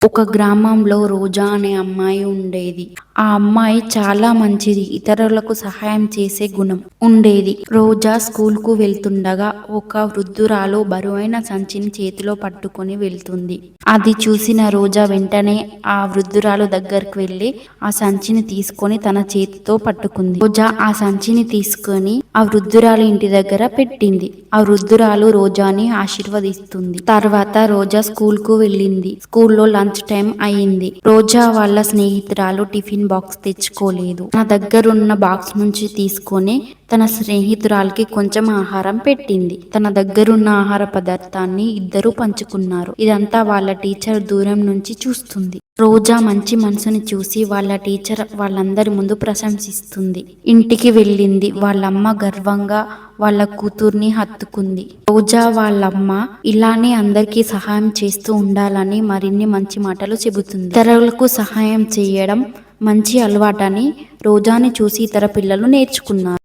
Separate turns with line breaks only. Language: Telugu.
ఒక గ్రామంలో రోజా అనే అమ్మాయి ఉండేది. ఆ అమ్మాయి చాలా మంచిది. ఇతరులకు సహాయం చేసే గుణం ఉండేది. రోజా స్కూల్కు వెళ్తుండగా ఒక వృద్ధురాలు బరువైన సంచిని చేతిలో పట్టుకుని వెళ్తుంది. అది చూసిన రోజా వెంటనే ఆ వృద్ధురాలు దగ్గరికి వెళ్లి ఆ సంచిని తీసుకొని తన చేతితో పట్టుకుంది. రోజా ఆ సంచిని తీసుకొని ఆ వృద్ధురాలు ఇంటి దగ్గర పెట్టింది. ఆ వృద్ధురాలు రోజాని ఆశీర్వదిస్తుంది. తర్వాత రోజా స్కూల్కు వెళ్ళింది. స్కూల్లో లంచ్ టైం అయింది. రోజా వాళ్ళ స్నేహితురాలు టిఫిన్ బాక్స్ తెచ్చుకోలేదు. తన దగ్గరున్న బాక్స్ నుంచి తీసుకొని తన స్నేహితురాలకి కొంచెం ఆహారం పెట్టింది. తన దగ్గరున్న ఆహార పదార్థాన్ని ఇద్దరు పంచుకున్నారు. ఇదంతా వాళ్ళ టీచర్ దూరం నుంచి చూస్తుంది. రోజా మంచి మనసుని చూసి వాళ్ళ టీచర్ వాళ్ళందరి ముందు ప్రశంసిస్తుంది. ఇంటికి వెళ్ళింది. వాళ్ళమ్మ గర్వంగా వాళ్ళ కూతుర్ని హత్తుకుంది. రోజా వాళ్ళమ్మ ఇలానే అందరికీ సహాయం చేస్తూ ఉండాలని మరిన్ని మంచి మాటలు చెబుతుంది. ఇతరులకు సహాయం చేయడం మంచి అలవాటని రోజాని చూసి ఇతర పిల్లలు నేర్చుకున్నారు.